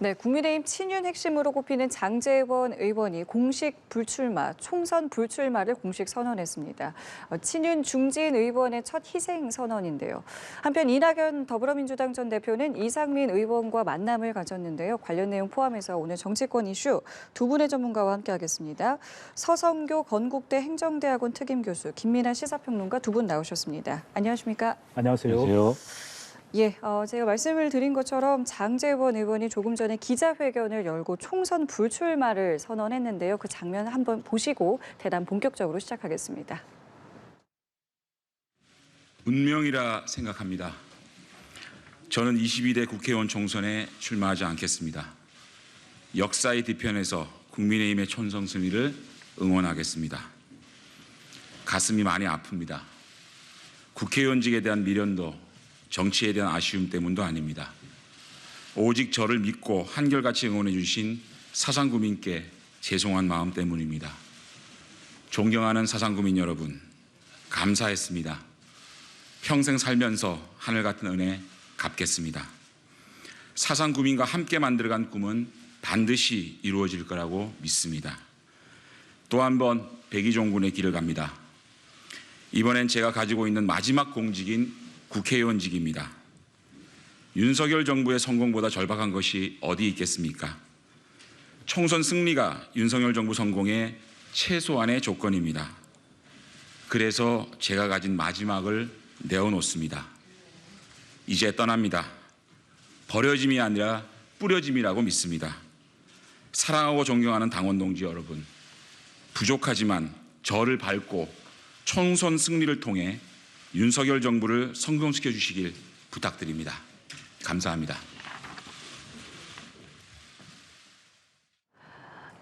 네, 국민의힘 친윤 핵심으로 꼽히는 장제원 의원이 공식 불출마, 총선 불출마를 공식 선언했습니다. 친윤 중진 의원의 첫 희생 선언인데요. 한편 이낙연 더불어민주당 전 대표는 이상민 의원과 만남을 가졌는데요. 관련 내용 포함해서 오늘 정치권 이슈 두 분의 전문가와 함께하겠습니다. 서성교 건국대 행정대학원 특임 교수, 김민하 시사평론가 두 분 나오셨습니다. 안녕하십니까? 안녕하세요. 안녕하세요. 예, 제가 말씀을 드린 것처럼 장제원 의원이 조금 전에 기자회견을 열고 총선 불출마를 선언했는데요. 그 장면 한번 보시고 대담 본격적으로 시작하겠습니다. 운명이라 생각합니다. 저는 22대 국회의원 총선에 출마하지 않겠습니다. 역사의 뒤편에서 국민의힘의 총선 승리를 응원하겠습니다. 가슴이 많이 아픕니다. 국회의원직에 대한 미련도 정치에 대한 아쉬움 때문도 아닙니다. 오직 저를 믿고 한결같이 응원해 주신 사상구민께 죄송한 마음 때문입니다. 존경하는 사상구민 여러분, 감사했습니다. 평생 살면서 하늘 같은 은혜 갚겠습니다. 사상구민과 함께 만들어간 꿈은 반드시 이루어질 거라고 믿습니다. 또 한 번 백의종군의 길을 갑니다. 이번엔 제가 가지고 있는 마지막 공직인 국회의원직입니다. 윤석열 정부의 성공보다 절박한 것이 어디 있겠습니까? 총선 승리가 윤석열 정부 성공의 최소한의 조건입니다. 그래서 제가 가진 마지막을 내어놓습니다. 이제 떠납니다. 버려짐이 아니라 뿌려짐이라고 믿습니다. 사랑하고 존경하는 당원 동지 여러분, 부족하지만 저를 밟고 총선 승리를 통해 윤석열 정부를 성공시켜 주시길 부탁드립니다. 감사합니다.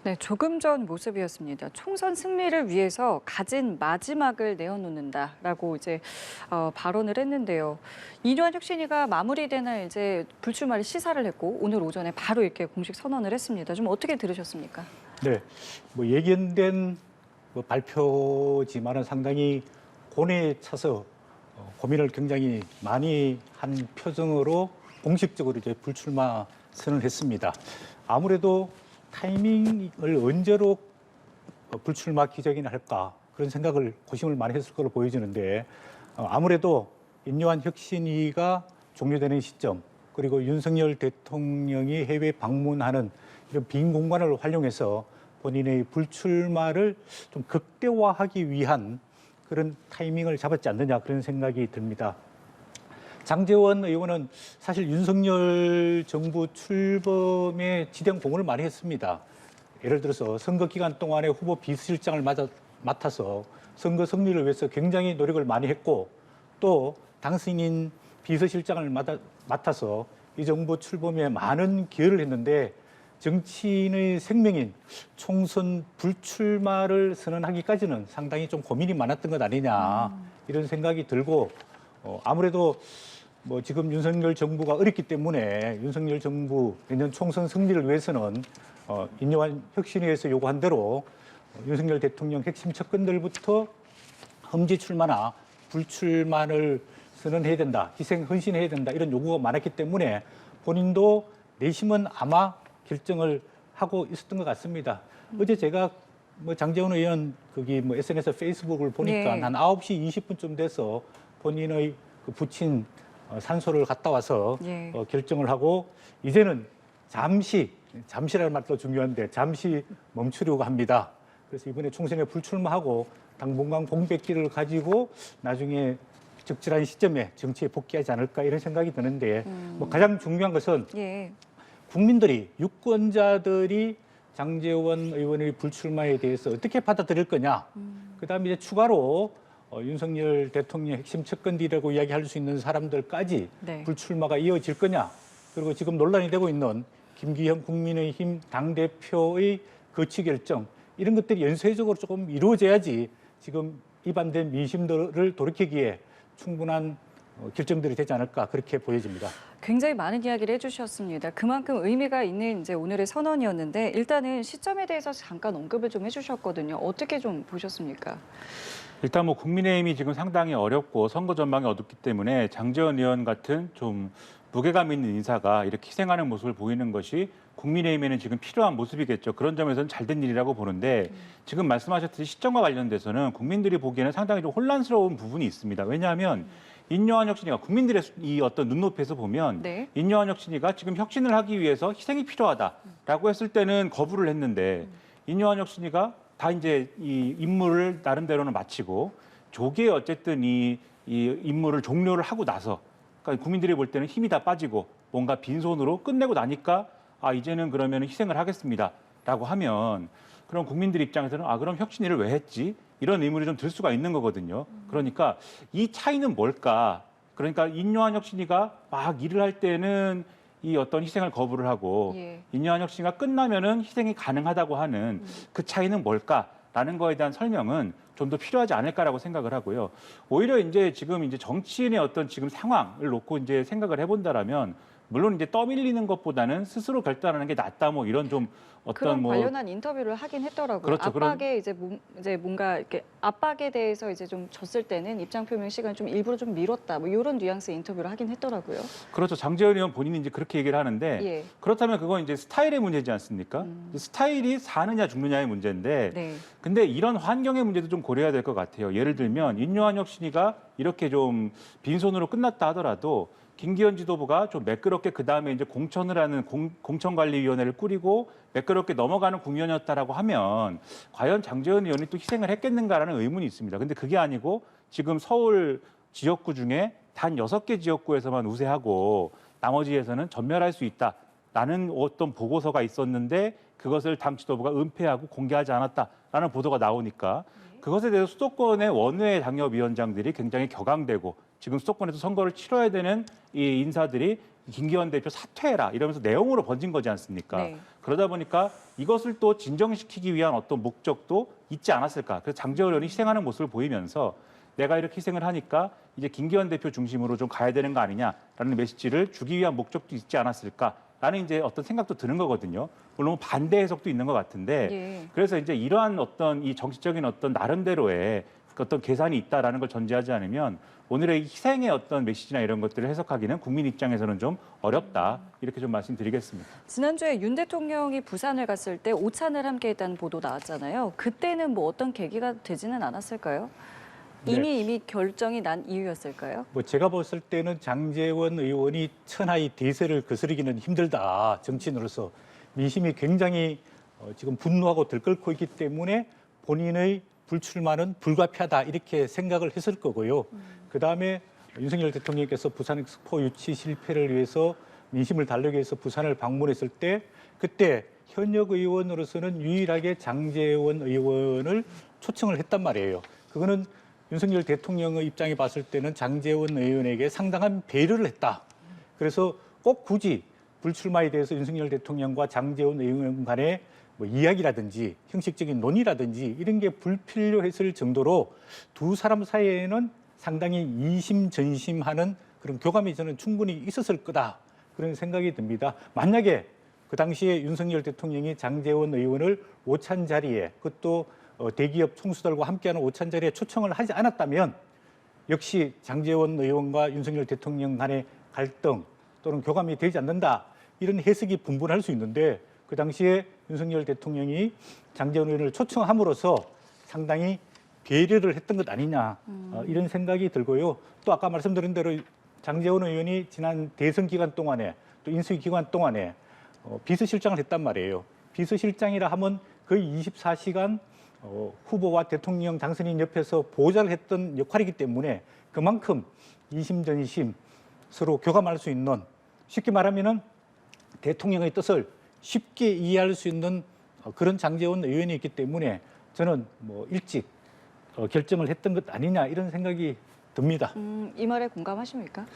네, 조금 전 모습이었습니다. 총선 승리를 위해서 가진 마지막을 내어놓는다라고 이제 발언을 했는데요. 이뇨한 혁신위가 마무리된 날 이제 불출마를 시사를 했고 오늘 오전에 바로 이렇게 공식 선언을 했습니다. 좀 어떻게 들으셨습니까? 네, 예견된 발표지만은 상당히 고뇌에 차서 고민을 굉장히 많이 한 표정으로 공식적으로 이제 불출마 선언했습니다. 아무래도 타이밍을 언제로 불출마 기자회견을 할까 그런 생각을 고심을 많이 했을 걸로 보여지는데 아무래도 인요한 혁신위가 종료되는 시점 그리고 윤석열 대통령이 해외 방문하는 이런 빈 공간을 활용해서 본인의 불출마를 좀 극대화하기 위한 그런 타이밍을 잡았지 않느냐 그런 생각이 듭니다. 장제원 의원은 사실 윤석열 정부 출범에 지대한 공헌을 많이 했습니다. 예를 들어서 선거 기간 동안에 후보 비서실장을 맡아서 선거 승리를 위해서 굉장히 노력을 많이 했고 또 당선인 비서실장을 맡아서 이 정부 출범에 많은 기여를 했는데 정치인의 생명인 총선 불출마를 선언하기까지는 상당히 좀 고민이 많았던 것 아니냐 이런 생각이 들고 아무래도 지금 윤석열 정부가 어렵기 때문에 윤석열 정부 내년 총선 승리를 위해서는 인요한 혁신위에서 요구한 대로 윤석열 대통령 핵심 측근들부터 험지 출마나 불출마를 선언해야 된다, 희생 헌신해야 된다 이런 요구가 많았기 때문에 본인도 내심은 아마 결정을 하고 있었던 것 같습니다. 어제 제가 장제원 의원 거기 SNS 페이스북을 보니까 네. 한 9시 20분쯤 돼서 본인의 그 부친 산소를 갔다 와서 네. 결정을 하고 이제는 잠시라는 말도 중요한데 잠시 멈추려고 합니다. 그래서 이번에 총선에 불출마하고 당분간 공백기를 가지고 나중에 적절한 시점에 정치에 복귀하지 않을까 이런 생각이 드는데 가장 중요한 것은 예. 국민들이 유권자들이 장제원 의원의 불출마에 대해서 어떻게 받아들일 거냐. 그다음에 이제 추가로 윤석열 대통령 핵심 측근들이라고 이야기할 수 있는 사람들까지 네. 불출마가 이어질 거냐. 그리고 지금 논란이 되고 있는 김기현 국민의힘 당대표의 거취 결정 이런 것들이 연쇄적으로 조금 이루어져야지 지금 이반된 민심들을 돌이키기에 충분한 결정들이 되지 않을까 그렇게 보여집니다. 굉장히 많은 이야기를 해주셨습니다. 그만큼 의미가 있는 이제 오늘의 선언이었는데 일단은 시점에 대해서 잠깐 언급을 좀 해주셨거든요. 어떻게 좀 보셨습니까? 일단 국민의힘이 지금 상당히 어렵고 선거 전망이 어둡기 때문에 장제원 의원 같은 좀 무게감 있는 인사가 이렇게 희생하는 모습을 보이는 것이 국민의힘에는 지금 필요한 모습이겠죠. 그런 점에서는 잘된 일이라고 보는데 지금 말씀하셨듯이 시점과 관련돼서는 국민들이 보기에는 상당히 좀 혼란스러운 부분이 있습니다. 왜냐하면 인요한 혁신이가 국민들의 이 어떤 눈높이에서 보면 네. 인요한 혁신이가 지금 혁신을 하기 위해서 희생이 필요하다라고 했을 때는 거부를 했는데 인요한 혁신이가 다 이제 이 임무를 나름대로는 마치고 조기에 어쨌든 이 임무를 종료를 하고 나서 그러니까 국민들이 볼 때는 힘이 다 빠지고 뭔가 빈손으로 끝내고 나니까 아 이제는 그러면 희생을 하겠습니다라고 하면 그럼 국민들 입장에서는 아 그럼 혁신위를 왜 했지? 이런 의문이 좀 들 수가 있는 거거든요. 그러니까 이 차이는 뭘까? 그러니까 인요한 혁신위가 막 일을 할 때는 이 어떤 희생을 거부를 하고 예. 인요한 혁신위가 끝나면은 희생이 가능하다고 하는 그 차이는 뭘까라는 거에 대한 설명은 좀 더 필요하지 않을까라고 생각을 하고요. 오히려 이제 지금 이제 정치인의 어떤 지금 상황을 놓고 이제 생각을 해본다라면 물론 이제 떠밀리는 것보다는 스스로 결단하는 게 낫다 뭐 이런 좀 어떤 그런 뭐 관련한 인터뷰를 하긴 했더라고요. 그렇죠. 압박에 이제 뭔가 이렇게 압박에 대해서 이제 좀 졌을 때는 입장 표명 시간 좀 일부러 좀 미뤘다. 뭐 이런 뉘앙스의 인터뷰를 하긴 했더라고요. 그렇죠. 장제원 의원 본인이 이제 그렇게 얘기를 하는데 예. 그렇다면 그건 이제 스타일의 문제지 않습니까? 스타일이 사느냐 죽느냐의 문제인데 네. 근데 이런 환경의 문제도 좀 고려해야 될 것 같아요. 예를 들면 인요한 혁신이가 이렇게 좀 빈손으로 끝났다 하더라도 김기현 지도부가 좀 매끄럽게 그 다음에 이제 공천을 하는 공천관리위원회를 꾸리고 매끄럽게 넘어가는 국면이었다라고 하면 과연 장제원 의원이 또 희생을 했겠는가라는 의문이 있습니다. 근데 그게 아니고 지금 서울 지역구 중에 단 6개 지역구에서만 우세하고 나머지에서는 전멸할 수 있다라는 어떤 보고서가 있었는데 그것을 당 지도부가 은폐하고 공개하지 않았다라는 보도가 나오니까 그것에 대해서 수도권의 원외 당협위원장들이 굉장히 격앙되고 지금 수도권에서 선거를 치러야 되는 이 인사들이 김기현 대표 사퇴해라 이러면서 내용으로 번진 거지 않습니까? 네. 그러다 보니까 이것을 또 진정시키기 위한 어떤 목적도 있지 않았을까? 그래서 장제원 의원이 희생하는 모습을 보이면서 내가 이렇게 희생을 하니까 이제 김기현 대표 중심으로 좀 가야 되는 거 아니냐라는 메시지를 주기 위한 목적도 있지 않았을까라는 이제 어떤 생각도 드는 거거든요. 물론 반대 해석도 있는 것 같은데 예. 그래서 이제 이러한 어떤 이 정치적인 어떤 나름대로의 어떤 계산이 있다라는 걸 전제하지 않으면 오늘의 희생의 어떤 메시지나 이런 것들을 해석하기는 국민 입장에서는 좀 어렵다 이렇게 좀 말씀드리겠습니다. 지난주에 윤 대통령이 부산을 갔을 때 오찬을 함께 했다는 보도 나왔잖아요. 그때는 뭐 어떤 계기가 되지는 않았을까요? 네. 이미 결정이 난 이유였을까요? 뭐 제가 봤을 때는 장제원 의원이 천하의 대세를 거스르기는 힘들다. 정치인으로서 민심이 굉장히 지금 분노하고 들끓고 있기 때문에 본인의 불출마는 불가피하다 이렇게 생각을 했을 거고요. 그다음에 윤석열 대통령께서 부산 엑스포 유치 실패를 위해서 민심을 달래기 위해서 부산을 방문했을 때 그때 현역 의원으로서는 유일하게 장제원 의원을 초청을 했단 말이에요. 그거는 윤석열 대통령의 입장에 봤을 때는 장제원 의원에게 상당한 배려를 했다. 그래서 꼭 굳이 불출마에 대해서 윤석열 대통령과 장제원 의원 간의 뭐 이야기라든지 형식적인 논의라든지 이런 게 불필요했을 정도로 두 사람 사이에는 상당히 이심전심하는 그런 교감이 저는 충분히 있었을 거다. 그런 생각이 듭니다. 만약에 그 당시에 윤석열 대통령이 장제원 의원을 오찬 자리에 그것도 대기업 총수들과 함께하는 오찬 자리에 초청을 하지 않았다면 역시 장제원 의원과 윤석열 대통령 간의 갈등 또는 교감이 되지 않는다. 이런 해석이 분분할 수 있는데 그 당시에 윤석열 대통령이 장제원 의원을 초청함으로써 상당히 배려를 했던 것 아니냐 이런 생각이 들고요. 또 아까 말씀드린 대로 장제원 의원이 지난 대선 기간 동안에 또 인수위 기간 동안에 비서실장을 했단 말이에요. 비서실장이라 하면 거의 24시간 후보와 대통령 당선인 옆에서 보좌를 했던 역할이기 때문에 그만큼 이심전심 서로 교감할 수 있는 쉽게 말하면은 대통령의 뜻을 쉽게 이해할 수 있는 그런 장제원 의원이 있기 때문에 저는 뭐 일찍 결정을 했던 것 아니냐 이런 생각이 듭니다. 이 말에 공감하십니까?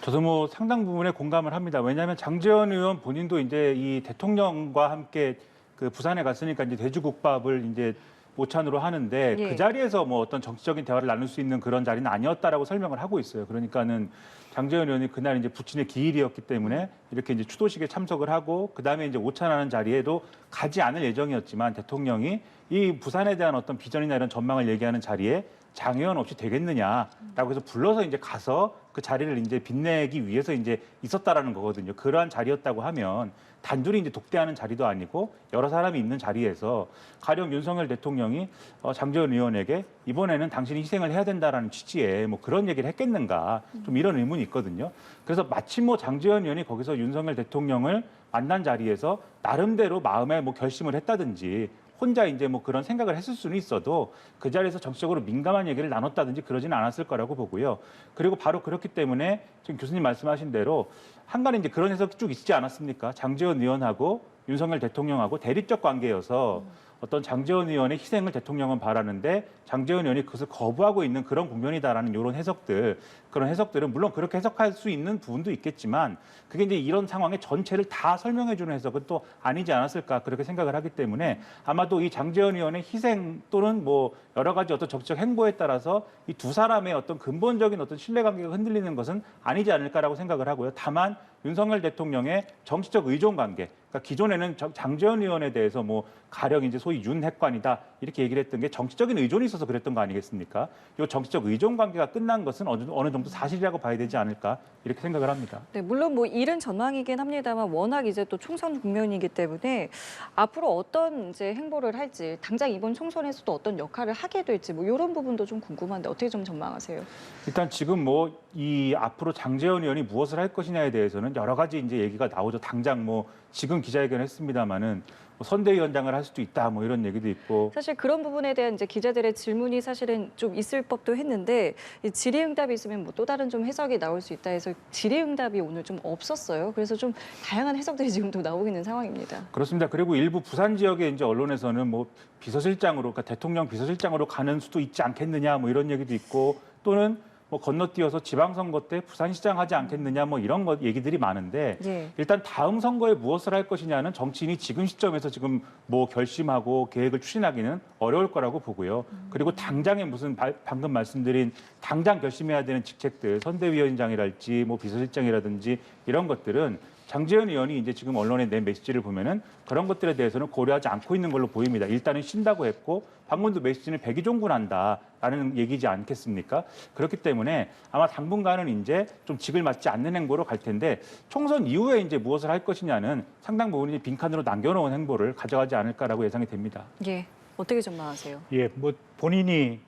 저도 뭐 상당 부분에 공감을 합니다. 왜냐하면 장제원 의원 본인도 이제 이 대통령과 함께 그 부산에 갔으니까 이제 돼지국밥을 이제 오찬으로 하는데 예. 그 자리에서 뭐 어떤 정치적인 대화를 나눌 수 있는 그런 자리는 아니었다라고 설명을 하고 있어요. 그러니까는 장제원 의원이 그날 이제 부친의 기일이었기 때문에 이렇게 이제 추도식에 참석을 하고 그 다음에 이제 오찬하는 자리에도 가지 않을 예정이었지만 대통령이 이 부산에 대한 어떤 비전이나 이런 전망을 얘기하는 자리에 장 의원 없이 되겠느냐라고 해서 불러서 이제 가서 그 자리를 이제 빛내기 위해서 이제 있었다라는 거거든요. 그러한 자리였다고 하면 단둘이 이제 독대하는 자리도 아니고 여러 사람이 있는 자리에서 가령 윤석열 대통령이 장제원 의원에게 이번에는 당신이 희생을 해야 된다라는 취지의 뭐 그런 얘기를 했겠는가 좀 이런 의문이 있거든요. 그래서 마침 뭐 장제원 의원이 거기서 윤석열 대통령을 만난 자리에서 나름대로 마음에 뭐 결심을 했다든지 혼자 이제 뭐 그런 생각을 했을 수는 있어도 그 자리에서 정치적으로 민감한 얘기를 나눴다든지 그러지는 않았을 거라고 보고요. 그리고 바로 그렇기 때문에 지금 교수님 말씀하신 대로 한간에 이제 그런 해석이 쭉 있지 않았습니까? 장제원 의원하고 윤석열 대통령하고 대립적 관계여서 어떤 장제원 의원의 희생을 대통령은 바라는데 장제원 의원이 그것을 거부하고 있는 그런 국면이다라는 이런 해석들, 그런 해석들은 물론 그렇게 해석할 수 있는 부분도 있겠지만 그게 이제 이런 상황의 전체를 다 설명해주는 해석은 또 아니지 않았을까 그렇게 생각을 하기 때문에 아마도 이 장제원 의원의 희생 또는 뭐 여러 가지 어떤 정치적 행보에 따라서 이 두 사람의 어떤 근본적인 어떤 신뢰관계가 흔들리는 것은 아니지 않을까라고 생각을 하고요. 다만 윤석열 대통령의 정치적 의존 관계, 그러니까 기존에는 장제원 의원에 대해서 뭐 가령 이제 소위 윤핵관이다 이렇게 얘기를 했던 게 정치적인 의존이 있어서 그랬던 거 아니겠습니까? 이 정치적 의존 관계가 끝난 것은 어느 정도 사실이라고 봐야 되지 않을까 이렇게 생각을 합니다. 네, 물론 뭐 이른 전망이긴 합니다만 워낙 이제 또 총선 국면이기 때문에 앞으로 어떤 이제 행보를 할지 당장 이번 총선에서도 어떤 역할을 하게 될지 뭐 이런 부분도 좀 궁금한데 어떻게 좀 전망하세요? 일단 지금 뭐 이 앞으로 장제원 의원이 무엇을 할 것이냐에 대해서는 여러 가지 이제 얘기가 나오죠. 당장 뭐 지금 기자회견 했습니다마는 뭐 선대위원장을 할 수도 있다 뭐 이런 얘기도 있고 사실 그런 부분에 대한 이제 기자들의 질문이 사실은 좀 있을 법도 했는데 이 질의응답이 있으면 뭐 또 다른 좀 해석이 나올 수 있다 해서 질의응답이 오늘 좀 없었어요. 그래서 좀 다양한 해석들이 지금도 나오고 있는 상황입니다. 그렇습니다. 그리고 일부 부산 지역의 이제 언론에서는 뭐 비서실장으로, 그러니까 대통령 비서실장으로 가는 수도 있지 않겠느냐 뭐 이런 얘기도 있고 또는 뭐 건너뛰어서 지방선거 때 부산시장 하지 않겠느냐 뭐 이런 얘기들이 많은데 예. 일단 다음 선거에 무엇을 할 것이냐는 정치인이 지금 시점에서 지금 뭐 결심하고 계획을 추진하기는 어려울 거라고 보고요. 그리고 당장에 무슨 방금 말씀드린 당장 결심해야 되는 직책들 선대위원장이랄지 뭐 비서실장이라든지 이런 것들은 장제원 의원이 이제 지금 언론에 낸 메시지를 보면은 그런 것들에 대해서는 고려하지 않고 있는 걸로 보입니다. 일단은 쉰다고 했고 방금도 메시지는 백의종군한다라는 얘기지 않겠습니까? 그렇기 때문에 아마 당분간은 이제 좀 직을 맞지 않는 행보로 갈 텐데 총선 이후에 이제 무엇을 할 것이냐는 상당 부분이 빈칸으로 남겨놓은 행보를 가져가지 않을까라고 예상이 됩니다. 예, 어떻게 전망하세요? 예, 뭐 본인이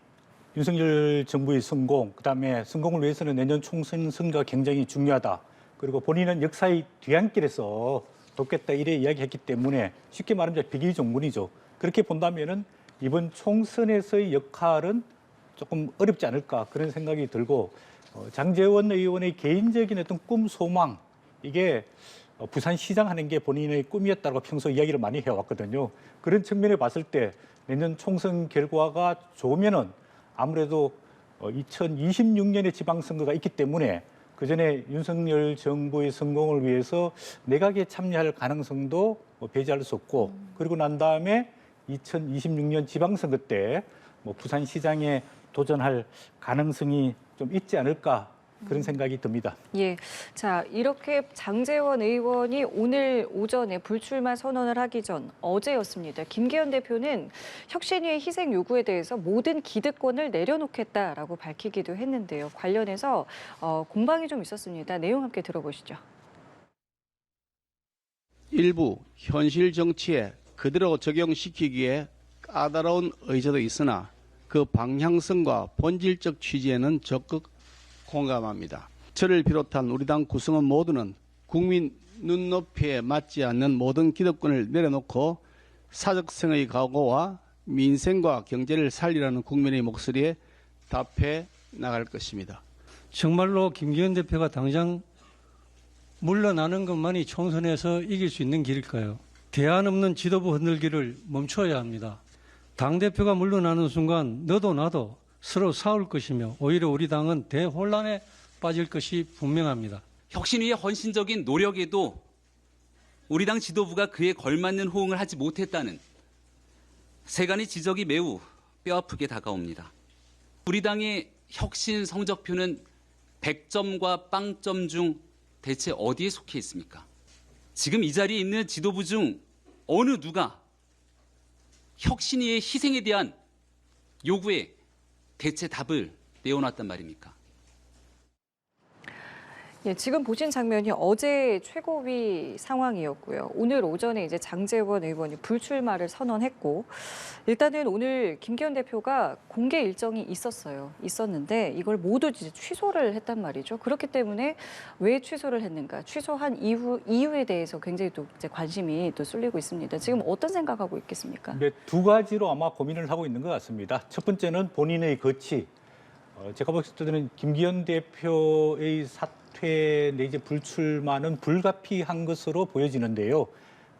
윤석열 정부의 성공, 그다음에 성공을 위해서는 내년 총선 선거가 굉장히 중요하다. 그리고 본인은 역사의 뒤안길에서 돕겠다 이래 이야기했기 때문에 쉽게 말하면 백의종군이죠. 그렇게 본다면은 이번 총선에서의 역할은 조금 어렵지 않을까 그런 생각이 들고 장제원 의원의 개인적인 어떤 꿈, 소망 이게 부산시장 하는 게 본인의 꿈이었다고 평소 이야기를 많이 해왔거든요. 그런 측면에 봤을 때 내년 총선 결과가 좋으면은 아무래도 2026년에 지방선거가 있기 때문에 그 전에 윤석열 정부의 성공을 위해서 내각에 참여할 가능성도 배제할 수 없고 그리고 난 다음에 2026년 지방선거 때 뭐 부산시장에 도전할 가능성이 좀 있지 않을까 그런 생각이 듭니다. 예, 자 이렇게 장제원 의원이 오늘 오전에 불출마 선언을 하기 전 어제였습니다. 김기현 대표는 혁신위의 희생 요구에 대해서 모든 기득권을 내려놓겠다라고 밝히기도 했는데요. 관련해서 공방이 좀 있었습니다. 내용 함께 들어보시죠. 일부 현실 정치에 그대로 적용시키기에 까다로운 의제도 있으나 그 방향성과 본질적 취지에는 적극 공감합니다. 저를 비롯한 우리 당 구성원 모두는 국민 눈높이에 맞지 않는 모든 기득권을 내려놓고 사적성의 각오와 민생과 경제를 살리라는 국민의 목소리에 답해 나갈 것입니다. 정말로 김기현 대표가 당장 물러나는 것만이 총선에서 이길 수 있는 길일까요? 대안 없는 지도부 흔들기를 멈춰야 합니다. 당대표가 물러나는 순간 너도 나도 서로 싸울 것이며 오히려 우리 당은 대혼란에 빠질 것이 분명합니다. 혁신위의 헌신적인 노력에도 우리 당 지도부가 그에 걸맞는 호응을 하지 못했다는 세간의 지적이 매우 뼈아프게 다가옵니다. 우리 당의 혁신 성적표는 100점과 0점 중 대체 어디에 속해 있습니까? 지금 이 자리에 있는 지도부 중 어느 누가 혁신위의 희생에 대한 요구에 대체 답을 내어놨단 말입니까? 예, 지금 보신 장면이 어제 최고위 상황이었고요. 오늘 오전에 이제 장제원 의원이 불출마를 선언했고, 일단은 오늘 김기현 대표가 공개 일정이 있었는데 이걸 모두 이제 취소를 했단 말이죠. 그렇기 때문에 왜 취소를 했는가, 취소한 이유에 대해서 굉장히 또 이제 관심이 또 쏠리고 있습니다. 지금 어떤 생각하고 있겠습니까? 네, 두 가지로 아마 고민을 하고 있는 것 같습니다. 첫 번째는 본인의 거취. 제가 봤을 때는 김기현 대표의 사퇴 내지 불출마는 불가피한 것으로 보여지는데요.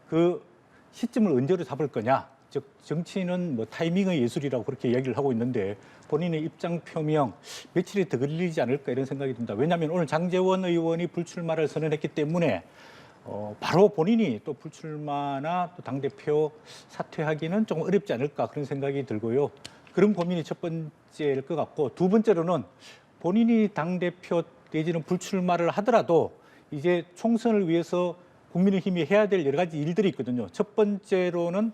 그 시점을 언제로 잡을 거냐. 즉 정치는 뭐 타이밍의 예술이라고 그렇게 이야기를 하고 있는데 본인의 입장 표명 며칠이 더 걸리지 않을까 이런 생각이 듭니다. 왜냐하면 오늘 장제원 의원이 불출마를 선언했기 때문에 바로 본인이 또 불출마나 또 당대표 사퇴하기는 조금 어렵지 않을까 그런 생각이 들고요. 그런 고민이 첫 번째일 것 같고, 두 번째로는 본인이 당대표 내지는 불출마를 하더라도 이제 총선을 위해서 국민의힘이 해야 될 여러 가지 일들이 있거든요. 첫 번째로는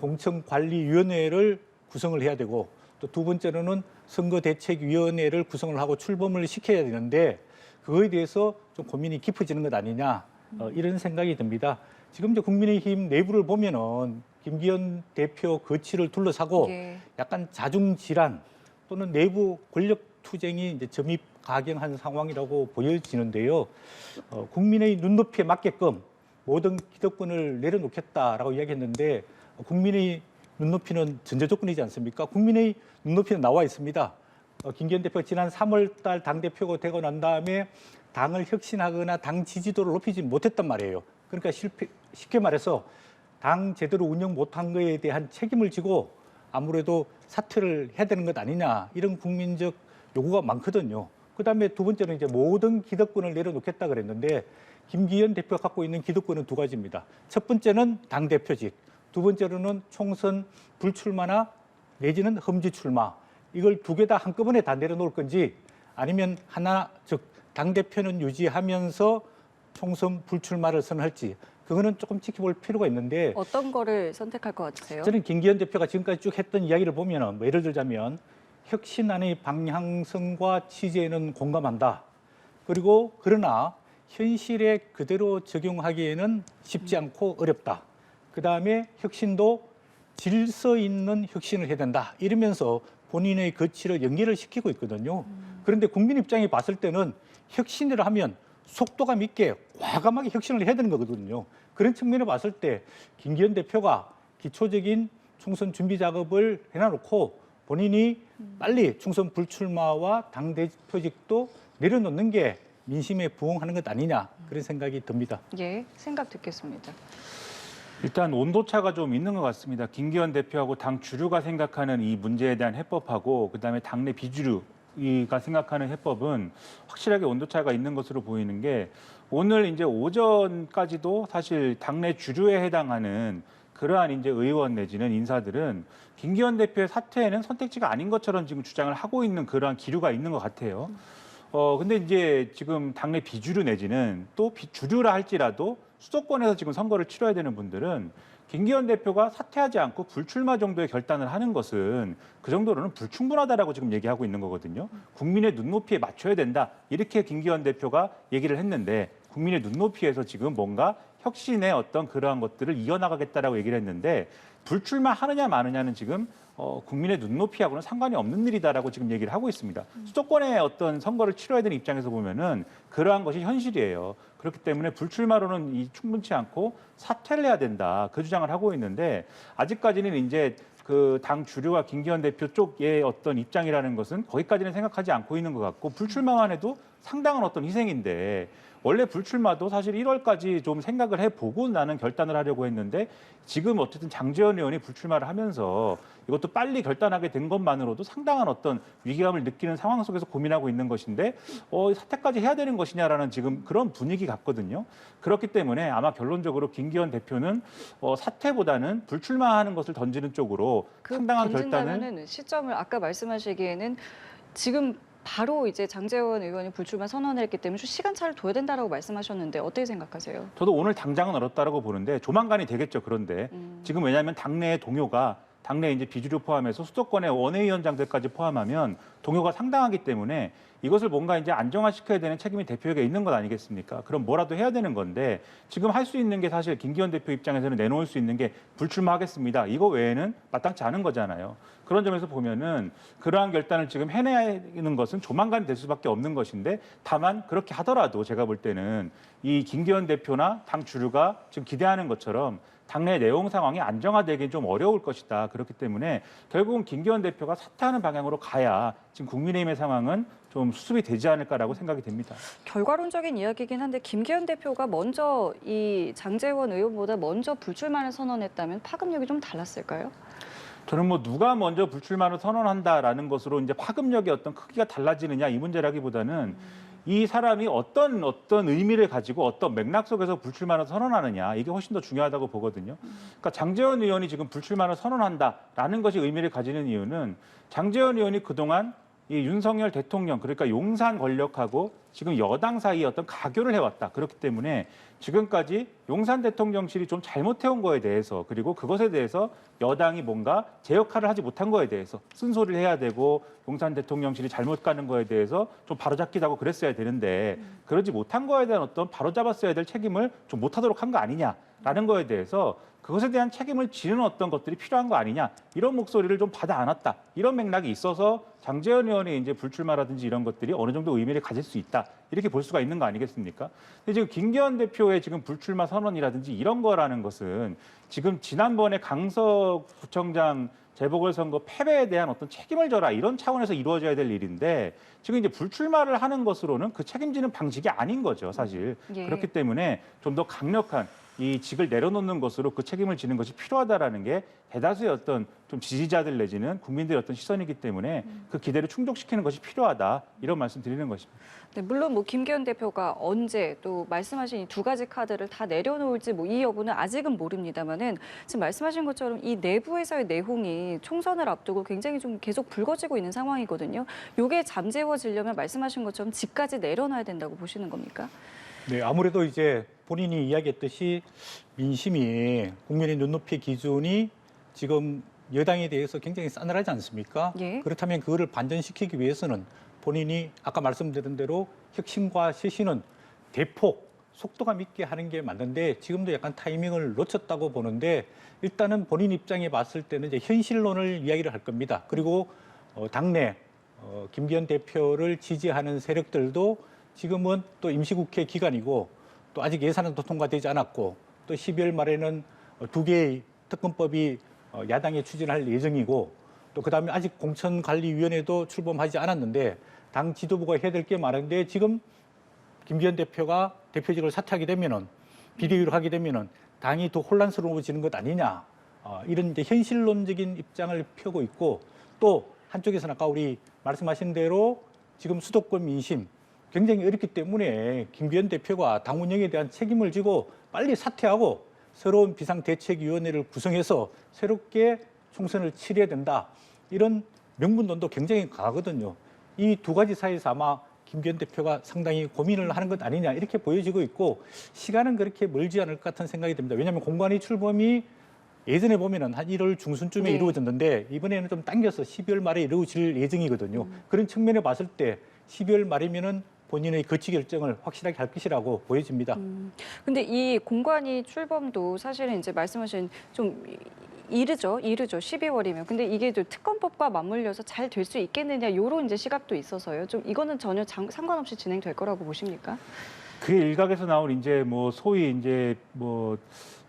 공천관리위원회를 구성을 해야 되고, 또 두 번째로는 선거대책위원회를 구성을 하고 출범을 시켜야 되는데 그거에 대해서 좀 고민이 깊어지는 것 아니냐 이런 생각이 듭니다. 지금 이제 국민의힘 내부를 보면은 김기현 대표 거취를 둘러싸고 예. 약간 자중질환 또는 내부 권력 투쟁이 이제 점입가경한 상황이라고 보여지는데요. 국민의 눈높이에 맞게끔 모든 기득권을 내려놓겠다라고 이야기했는데 국민의 눈높이는 전제 조건이지 않습니까? 국민의 눈높이는 나와 있습니다. 김기현 대표가 지난 3월 달 당대표가 되고 난 다음에 당을 혁신하거나 당 지지도를 높이지 못했단 말이에요. 그러니까 쉽게 말해서 당 제대로 운영 못한 거에 대한 책임을 지고 아무래도 사퇴를 해야 되는 것 아니냐 이런 국민적 요구가 많거든요. 그다음에 두 번째는 이제 모든 기득권을 내려놓겠다 그랬는데 김기현 대표가 갖고 있는 기득권은 두 가지입니다. 첫 번째는 당대표직, 두 번째로는 총선 불출마나 내지는 험지 출마. 이걸 두 개 다 한꺼번에 다 내려놓을 건지 아니면 하나, 즉 당대표는 유지하면서 총선 불출마를 선언할지 그거는 조금 지켜볼 필요가 있는데 어떤 거를 선택할 것 같으세요? 저는 김기현 대표가 지금까지 쭉 했던 이야기를 보면 뭐 예를 들자면 혁신안의 방향성과 취지에는 공감한다. 그리고 그러나 현실에 그대로 적용하기에는 쉽지 않고 어렵다. 그다음에 혁신도 질서 있는 혁신을 해야 된다. 이러면서 본인의 거취를 연계를 시키고 있거든요. 그런데 국민 입장에 봤을 때는 혁신을 하면 속도감 있게 과감하게 혁신을 해야 되는 거거든요. 그런 측면에 봤을 때 김기현 대표가 기초적인 총선 준비 작업을 해놔놓고 본인이 빨리 총선 불출마와 당대표직도 내려놓는 게 민심에 부응하는 것 아니냐 그런 생각이 듭니다. 예, 생각 듣겠습니다. 일단 온도차가 좀 있는 것 같습니다. 김기현 대표하고 당 주류가 생각하는 이 문제에 대한 해법하고 그다음에 당내 비주류가 생각하는 해법은 확실하게 온도차가 있는 것으로 보이는 게 오늘 이제 오전까지도 사실 당내 주류에 해당하는 그러한 이제 의원 내지는 인사들은 김기현 대표의 사퇴에는 선택지가 아닌 것처럼 지금 주장을 하고 있는 그러한 기류가 있는 것 같아요. 근데 이제 지금 당내 비주류 내지는 또 비주류라 할지라도 수도권에서 지금 선거를 치러야 되는 분들은 김기현 대표가 사퇴하지 않고 불출마 정도의 결단을 하는 것은 그 정도로는 불충분하다라고 지금 얘기하고 있는 거거든요. 국민의 눈높이에 맞춰야 된다. 이렇게 김기현 대표가 얘기를 했는데 국민의 눈높이에서 지금 뭔가 혁신의 어떤 그러한 것들을 이어나가겠다라고 얘기를 했는데 불출마하느냐 마느냐는 지금 국민의 눈높이하고는 상관이 없는 일이다라고 지금 얘기를 하고 있습니다. 수도권의 어떤 선거를 치러야 되는 입장에서 보면은 그러한 것이 현실이에요. 그렇기 때문에 불출마로는 충분치 않고 사퇴를 해야 된다. 그 주장을 하고 있는데 아직까지는 이제 그 당 주류와 김기현 대표 쪽의 어떤 입장이라는 것은 거기까지는 생각하지 않고 있는 것 같고 불출마만 해도 상당한 어떤 희생인데 원래 불출마도 사실 1월까지 좀 생각을 해보고 나는 결단을 하려고 했는데 지금 어쨌든 장제원 의원이 불출마를 하면서 이것도 빨리 결단하게 된 것만으로도 상당한 어떤 위기감을 느끼는 상황 속에서 고민하고 있는 것인데 사퇴까지 해야 되는 것이냐라는 지금 그런 분위기 같거든요. 그렇기 때문에 아마 결론적으로 김기현 대표는 사퇴보다는 불출마하는 것을 던지는 쪽으로 상당한 결단을 던진다면은 시점을 아까 말씀하시기에는 지금 바로 이제 장제원 의원이 불출마 선언했기 때문에 좀 시간차를 둬야 된다라고 말씀하셨는데 어떻게 생각하세요? 저도 오늘 당장은 어렵다라고 보는데 조만간이 되겠죠. 그런데 지금 왜냐하면 당내의 동요가 당내 이제 비주류 포함해서 수도권의 원외위원장들까지 포함하면 동요가 상당하기 때문에 이것을 뭔가 이제 안정화시켜야 되는 책임이 대표에게 있는 것 아니겠습니까? 그럼 뭐라도 해야 되는 건데 지금 할 수 있는 게 사실 김기현 대표 입장에서는 내놓을 수 있는 게 불출마하겠습니다. 이거 외에는 마땅치 않은 거잖아요. 그런 점에서 보면은 그러한 결단을 지금 해내는 것은 조만간 될 수밖에 없는 것인데 다만 그렇게 하더라도 제가 볼 때는 이 김기현 대표나 당 주류가 지금 기대하는 것처럼 당내 내용 상황이 안정화되긴 좀 어려울 것이다. 그렇기 때문에 결국은 김기현 대표가 사퇴하는 방향으로 가야 지금 국민의힘의 상황은 좀 수습이 되지 않을까라고 생각이 됩니다. 결과론적인 이야기긴 한데 김기현 대표가 먼저 이 장제원 의원보다 먼저 불출마를 선언했다면 파급력이 좀 달랐을까요? 저는 뭐 누가 먼저 불출마를 선언한다라는 것으로 이제 파급력의 어떤 크기가 달라지느냐 이 문제라기보다는 이 사람이 어떤 의미를 가지고 어떤 맥락 속에서 불출마를 선언하느냐 이게 훨씬 더 중요하다고 보거든요. 그러니까 장제원 의원이 지금 불출마를 선언한다라는 것이 의미를 가지는 이유는 장제원 의원이 그동안 이 윤석열 대통령 그러니까 용산 권력하고 지금 여당 사이에 어떤 가교를 해왔다. 그렇기 때문에 지금까지 용산 대통령실이 좀 잘못해온 거에 대해서 그리고 그것에 대해서 여당이 뭔가 제 역할을 하지 못한 거에 대해서 쓴소리를 해야 되고 용산 대통령실이 잘못 가는 거에 대해서 좀 바로잡기도 하고 그랬어야 되는데 그러지 못한 거에 대한 어떤 바로잡았어야 될 책임을 좀 못하도록 한 거 아니냐라는 거에 대해서 그것에 대한 책임을 지는 어떤 것들이 필요한 거 아니냐 이런 목소리를 좀 받아 안았다 이런 맥락이 있어서 장제원 의원의 이제 불출마라든지 이런 것들이 어느 정도 의미를 가질 수 있다 이렇게 볼 수가 있는 거 아니겠습니까? 근데 지금 김기현 대표의 지금 불출마 선언이라든지 이런 거라는 것은 지금 지난번에 강서구청장 재보궐선거 패배에 대한 어떤 책임을 져라 이런 차원에서 이루어져야 될 일인데 지금 이제 불출마를 하는 것으로는 그 책임지는 방식이 아닌 거죠 사실. 예. 그렇기 때문에 좀 더 강력한 이 직을 내려놓는 것으로 그 책임을 지는 것이 필요하다라는 게 대다수의 어떤 좀 지지자들 내지는 국민들의 어떤 시선이기 때문에 그 기대를 충족시키는 것이 필요하다 이런 말씀 드리는 것입니다. 네, 물론 뭐 김기현 대표가 언제 또 말씀하신 이 두 가지 카드를 다 내려놓을지 뭐 이 여부는 아직은 모릅니다만은 지금 말씀하신 것처럼 이 내부에서의 내홍이 총선을 앞두고 굉장히 좀 계속 불거지고 있는 상황이거든요. 이게 잠재워지려면 말씀하신 것처럼 직까지 내려놔야 된다고 보시는 겁니까? 네, 아무래도 이제 본인이 이야기했듯이 민심이 국민의 눈높이 기준이 지금 여당에 대해서 굉장히 싸늘하지 않습니까? 예. 그렇다면 그거를 반전시키기 위해서는 본인이 아까 말씀드린 대로 혁신과 쇄신은 대폭 속도감 있게 하는 게 맞는데 지금도 약간 타이밍을 놓쳤다고 보는데 일단은 본인 입장에 봤을 때는 이제 현실론을 이야기를 할 겁니다. 그리고 당내 김기현 대표를 지지하는 세력들도 지금은 또 임시국회 기간이고 또 아직 예산은 통과되지 않았고 또 12월 말에는 두 개의 특검법이 야당에 추진할 예정이고 또 그다음에 아직 공천관리위원회도 출범하지 않았는데 당 지도부가 해야 될 게 많은데 지금 김기현 대표가 대표직을 사퇴하게 되면은 비대위로 하게 되면은 당이 더 혼란스러워지는 것 아니냐 이런 이제 현실론적인 입장을 펴고 있고 또 한쪽에서는 아까 우리 말씀하신 대로 지금 수도권 민심 굉장히 어렵기 때문에 김기현 대표가 당 운영에 대한 책임을 지고 빨리 사퇴하고 새로운 비상대책위원회를 구성해서 새롭게 총선을 치러야 된다. 이런 명분론도 굉장히 강하거든요. 이 두 가지 사이에서 아마 김기현 대표가 상당히 고민을 하는 것 아니냐 이렇게 보여지고 있고 시간은 그렇게 멀지 않을 것 같은 생각이 듭니다. 왜냐하면 공관위 출범이 예전에 보면은 한 1월 중순쯤에 네. 이루어졌는데 이번에는 좀 당겨서 12월 말에 이루어질 예정이거든요. 그런 측면에 봤을 때 12월 말이면은 본인의 거취 결정을 확실하게 할 것이라고 보여집니다. 근데 이 공관위 출범도 사실은 이제 말씀하신 좀 이르죠. 12월이면. 근데 이게 또 특검법과 맞물려서 잘 될 수 있겠느냐 이런 이제 시각도 있어서요. 좀 이거는 전혀 상관없이 진행될 거라고 보십니까? 그 일각에서 나온 이제 뭐 소위 이제 뭐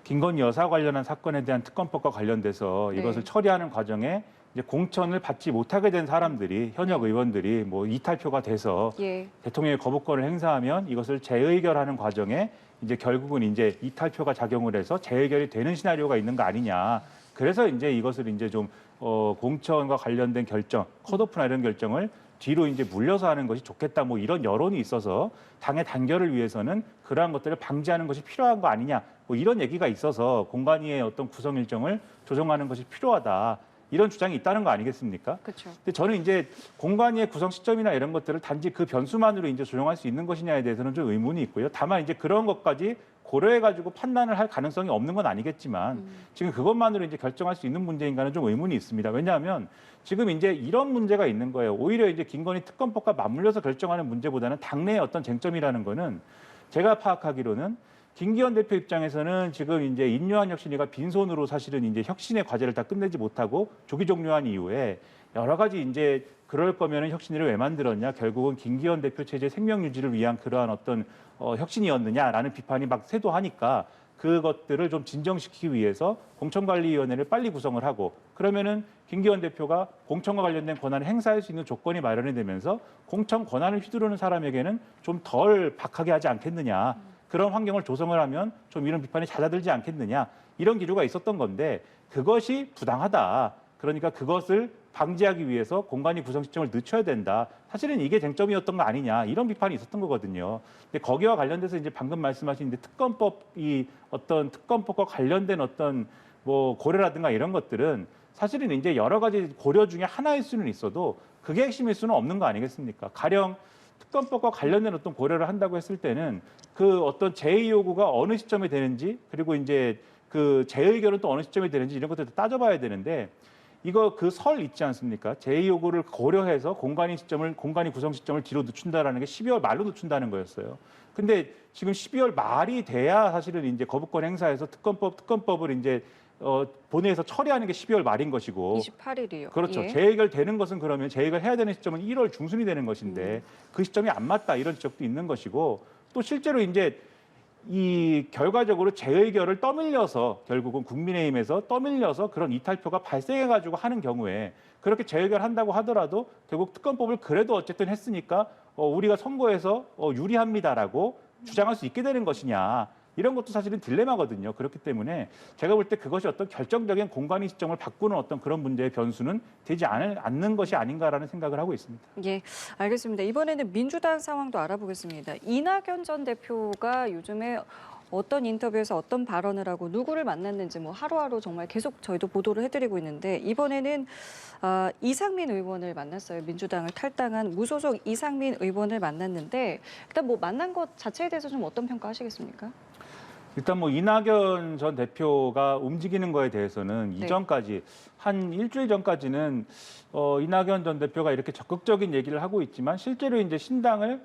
김건희 여사 관련한 사건에 대한 특검법과 관련돼서 네. 이것을 처리하는 과정에 이제 공천을 받지 못하게 된 사람들이 현역 의원들이 뭐 이탈표가 돼서 예. 대통령의 거부권을 행사하면 이것을 재의결하는 과정에 이제 결국은 이제 이탈표가 작용을 해서 재의결이 되는 시나리오가 있는 거 아니냐. 그래서 이제 이것을 이제 좀 공천과 관련된 결정, 컷오프나 이런 결정을 뒤로 이제 물려서 하는 것이 좋겠다. 뭐 이런 여론이 있어서 당의 단결을 위해서는 그러한 것들을 방지하는 것이 필요한 거 아니냐. 뭐 이런 얘기가 있어서 공관위의 어떤 구성 일정을 조정하는 것이 필요하다. 이런 주장이 있다는 거 아니겠습니까? 그렇죠. 근데 저는 이제 공관위의 구성 시점이나 이런 것들을 단지 그 변수만으로 이제 조정할 수 있는 것이냐에 대해서는 좀 의문이 있고요. 다만 이제 그런 것까지 고려해가지고 판단을 할 가능성이 없는 건 아니겠지만 지금 그것만으로 이제 결정할 수 있는 문제인가는 좀 의문이 있습니다. 왜냐하면 지금 이제 이런 문제가 있는 거예요. 오히려 이제 김건희 특검법과 맞물려서 결정하는 문제보다는 당내의 어떤 쟁점이라는 거는 제가 파악하기로는 김기현 대표 입장에서는 지금 이제 인요한 혁신위가 빈손으로 사실은 이제 혁신의 과제를 다 끝내지 못하고 조기 종료한 이후에 여러 가지 이제 그럴 거면은 혁신위를 왜 만들었냐? 결국은 김기현 대표 체제 생명 유지를 위한 그러한 어떤 혁신이었느냐라는 비판이 막 쇄도하니까 그것들을 좀 진정시키기 위해서 공천관리위원회를 빨리 구성을 하고 그러면은 김기현 대표가 공천과 관련된 권한을 행사할 수 있는 조건이 마련이 되면서 공천 권한을 휘두르는 사람에게는 좀 덜 박하게 하지 않겠느냐. 그런 환경을 조성을 하면 좀 이런 비판이 잦아들지 않겠느냐. 이런 기류가 있었던 건데 그것이 부당하다. 그러니까 그것을 방지하기 위해서 공관위 구성 시점을 늦춰야 된다. 사실은 이게 쟁점이었던 거 아니냐 이런 비판이 있었던 거거든요. 근데 거기와 관련돼서 이제 방금 말씀하신 이제 특검법이 어떤 특검법과 관련된 어떤 뭐 고려라든가 이런 것들은 사실은 이제 여러 가지 고려 중에 하나일 수는 있어도 그게 핵심일 수는 없는 거 아니겠습니까? 가령 특검법과 관련된 어떤 고려를 한다고 했을 때는 그 어떤 제의 요구가 어느 시점에 되는지 그리고 이제 그 재의결은 또 어느 시점에 되는지 이런 것들도 따져봐야 되는데 이거 그 설 있지 않습니까? 제의 요구를 고려해서 공관위 구성 시점을 뒤로 늦춘다라는 게 12월 말로 늦춘다는 거였어요. 근데 지금 12월 말이 돼야 사실은 이제 거부권 행사해서 특검법을 이제 본회의에서 처리하는 게 12월 말인 것이고 28일이요. 그렇죠. 예. 재의결 되는 것은 그러면 재의결 해야 되는 시점은 1월 중순이 되는 것인데 그 시점이 안 맞다 이런 지적도 있는 것이고 또 실제로 이제 이 결과적으로 재의결을 떠밀려서 결국은 국민의힘에서 떠밀려서 그런 이탈표가 발생해가지고 하는 경우에 그렇게 재의결한다고 하더라도 결국 특검법을 그래도 어쨌든 했으니까 우리가 선거에서 유리합니다라고 주장할 수 있게 되는 것이냐. 이런 것도 사실은 딜레마거든요. 그렇기 때문에 제가 볼 때 그것이 어떤 결정적인 공관위 시점을 바꾸는 어떤 그런 문제의 변수는 되지 않는 것이 아닌가라는 생각을 하고 있습니다. 예, 알겠습니다. 이번에는 민주당 상황도 알아보겠습니다. 이낙연 전 대표가 요즘에 어떤 인터뷰에서 어떤 발언을 하고 누구를 만났는지 뭐 하루하루 정말 계속 저희도 보도를 해드리고 있는데 이번에는 이상민 의원을 만났어요. 민주당을 탈당한 무소속 이상민 의원을 만났는데 일단 뭐 만난 것 자체에 대해서 좀 어떤 평가하시겠습니까? 일단 뭐 이낙연 전 대표가 움직이는 거에 대해서는 네. 이전까지 한 일주일 전까지는 이낙연 전 대표가 이렇게 적극적인 얘기를 하고 있지만 실제로 이제 신당을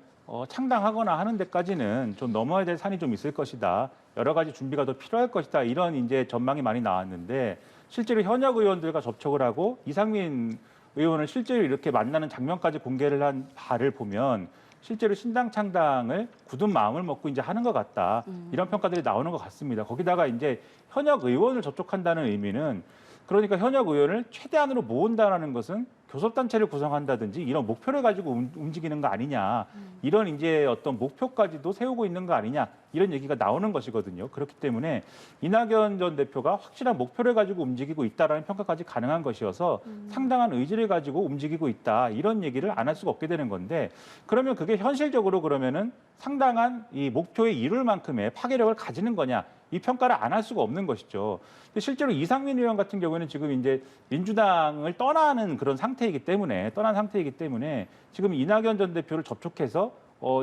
창당하거나 하는 데까지는 좀 넘어야 될 산이 좀 있을 것이다. 여러 가지 준비가 더 필요할 것이다. 이런 이제 전망이 많이 나왔는데 실제로 현역 의원들과 접촉을 하고 이상민 의원을 실제로 이렇게 만나는 장면까지 공개를 한 바를 보면 실제로 신당 창당을 굳은 마음을 먹고 이제 하는 것 같다. 이런 평가들이 나오는 것 같습니다. 거기다가 이제 현역 의원을 접촉한다는 의미는 그러니까 현역 의원을 최대한으로 모은다라는 것은 교섭단체를 구성한다든지 이런 목표를 가지고 움직이는 거 아니냐. 이런 이제 어떤 목표까지도 세우고 있는 거 아니냐. 이런 얘기가 나오는 것이거든요. 그렇기 때문에 이낙연 전 대표가 확실한 목표를 가지고 움직이고 있다라는 평가까지 가능한 것이어서 상당한 의지를 가지고 움직이고 있다. 이런 얘기를 안 할 수가 없게 되는 건데 그러면 그게 현실적으로 그러면은 상당한 이 목표에 이룰 만큼의 파괴력을 가지는 거냐. 이 평가를 안 할 수가 없는 것이죠. 근데 실제로 이상민 의원 같은 경우에는 지금 이제 민주당을 떠난 상태이기 때문에 지금 이낙연 전 대표를 접촉해서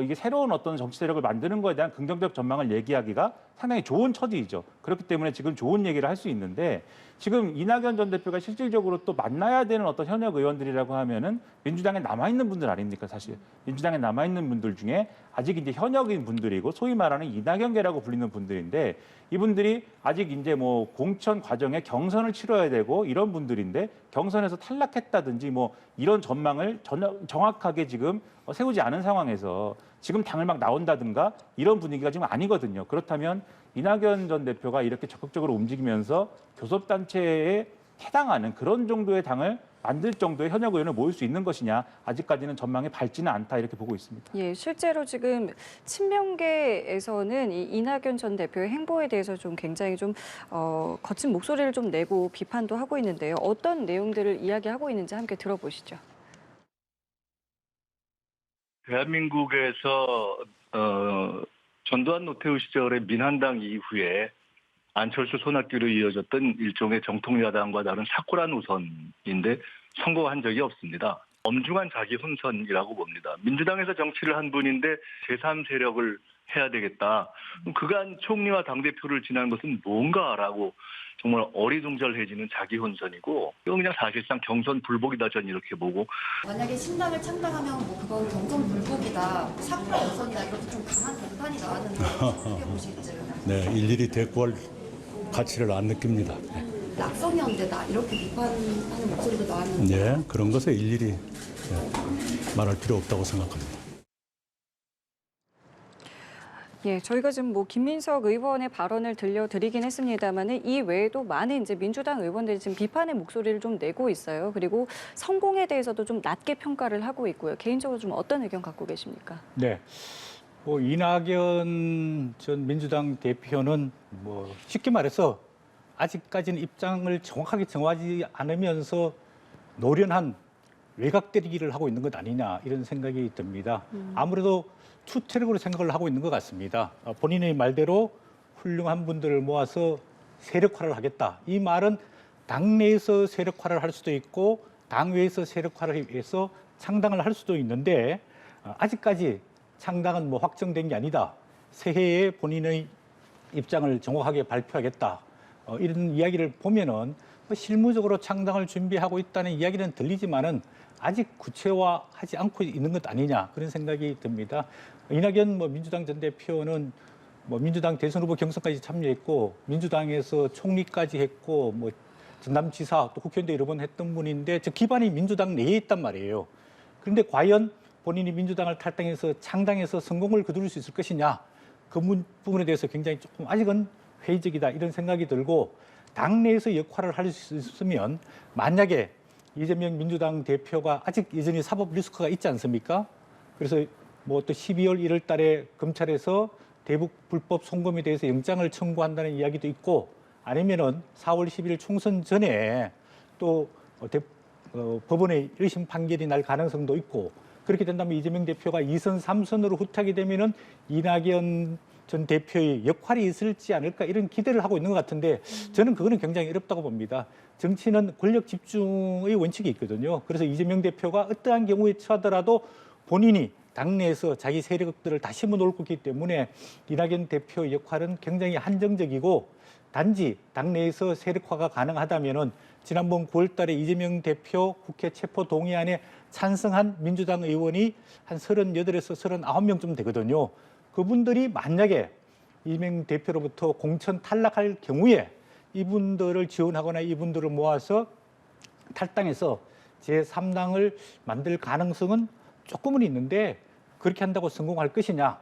이게 새로운 어떤 정치 세력을 만드는 거에 대한 긍정적 전망을 얘기하기가 상당히 좋은 처지이죠. 그렇기 때문에 지금 좋은 얘기를 할 수 있는데 지금 이낙연 전 대표가 실질적으로 또 만나야 되는 어떤 현역 의원들이라고 하면은 민주당에 남아있는 분들 아닙니까, 사실. 민주당에 남아있는 분들 중에 아직 이제 현역인 분들이고 소위 말하는 이낙연계라고 불리는 분들인데 이분들이 아직 이제 뭐 공천 과정에 경선을 치러야 되고 이런 분들인데 경선에서 탈락했다든지 뭐 이런 전망을 정확하게 지금 세우지 않은 상황에서 지금 당을 막 나온다든가 이런 분위기가 지금 아니거든요. 그렇다면 이낙연 전 대표가 이렇게 적극적으로 움직이면서 교섭단체에 해당하는 그런 정도의 당을 만들 정도의 현역 의원을 모을 수 있는 것이냐 아직까지는 전망이 밝지는 않다 이렇게 보고 있습니다. 예, 실제로 지금 친명계에서는 이 이낙연 전 대표의 행보에 대해서 좀 굉장히 좀 거친 목소리를 좀 내고 비판도 하고 있는데요. 어떤 내용들을 이야기하고 있는지 함께 들어보시죠. 대한민국에서 전두환 노태우 시절의 민한당 이후에 안철수 손학규로 이어졌던 일종의 정통야당과 다른 삭고란 노선인데 성공한 적이 없습니다. 엄중한 자기 혼선이라고 봅니다. 민주당에서 정치를 한 분인데 제3세력을 해야 되겠다. 그간 총리와 당대표를 지난 것은 뭔가라고 정말 어리둥절해지는 자기 혼선이고 이건 그냥 사실상 경선 불복이다 저는 이렇게 보고 만약에 신당을 창당하면 뭐 그건 경선 불복이다, 사쿠라 여선이다 이렇게 좀 강한 비판이 나왔는데 어떻게 보실지. 네, 일일이 대꾸할 가치를 안 느낍니다. 낙선연대다 이렇게 비판하는 목소리도 나왔는데 네, 그런 것에 일일이 말할 필요 없다고 생각합니다. 예, 저희가 지금 뭐 김민석 의원의 발언을 들려드리긴 했습니다만은 이 외에도 많은 이제 민주당 의원들이 지금 비판의 목소리를 좀 내고 있어요. 그리고 성공에 대해서도 좀 낮게 평가를 하고 있고요. 개인적으로 좀 어떤 의견 갖고 계십니까? 네. 뭐 이낙연 전 민주당 대표는 뭐 쉽게 말해서 아직까지는 입장을 정확하게 정하지 않으면서 노련한 외곽 때리기를 하고 있는 것 아니냐 이런 생각이 듭니다. 아무래도 투트랙으로 생각을 하고 있는 것 같습니다. 본인의 말대로 훌륭한 분들을 모아서 세력화를 하겠다. 이 말은 당내에서 세력화를 할 수도 있고 당외에서 세력화를 위해서 창당을 할 수도 있는데 아직까지 창당은 뭐 확정된 게 아니다. 새해에 본인의 입장을 정확하게 발표하겠다. 이런 이야기를 보면은 실무적으로 창당을 준비하고 있다는 이야기는 들리지만은 아직 구체화하지 않고 있는 것 아니냐 그런 생각이 듭니다. 이낙연 민주당 전 대표는 민주당 대선 후보 경선까지 참여했고 민주당에서 총리까지 했고 전남지사 또 국회의원도 여러 번 했던 분인데 저 기반이 민주당 내에 있단 말이에요. 그런데 과연 본인이 민주당을 탈당해서 창당해서 성공을 거둘 수 있을 것이냐 그 부분에 대해서 굉장히 조금 아직은 회의적이다 이런 생각이 들고 당내에서 역할을 할 수 있으면 만약에 이재명 민주당 대표가 아직 여전히 사법 리스크가 있지 않습니까? 그래서 또 12월 1일 달에 검찰에서 대북 불법 송금에 대해서 영장을 청구한다는 이야기도 있고 아니면은 4월 10일 총선 전에 또 법원의 1심 판결이 날 가능성도 있고 그렇게 된다면 이재명 대표가 2선, 3선으로 후퇴하게 되면은 이낙연 전 대표의 역할이 있을지 않을까 이런 기대를 하고 있는 것 같은데 저는 그거는 굉장히 어렵다고 봅니다. 정치는 권력 집중의 원칙이 있거든요. 그래서 이재명 대표가 어떠한 경우에 처하더라도 본인이 당내에서 자기 세력들을 다 심어놓을 거기 때문에 이낙연 대표의 역할은 굉장히 한정적이고 단지 당내에서 세력화가 가능하다면은 지난번 9월 달에 이재명 대표 국회 체포 동의안에 찬성한 민주당 의원이 한 38에서 39명쯤 되거든요. 그분들이 만약에 이재명 대표로부터 공천 탈락할 경우에 이분들을 지원하거나 이분들을 모아서 탈당해서 제3당을 만들 가능성은 조금은 있는데 그렇게 한다고 성공할 것이냐.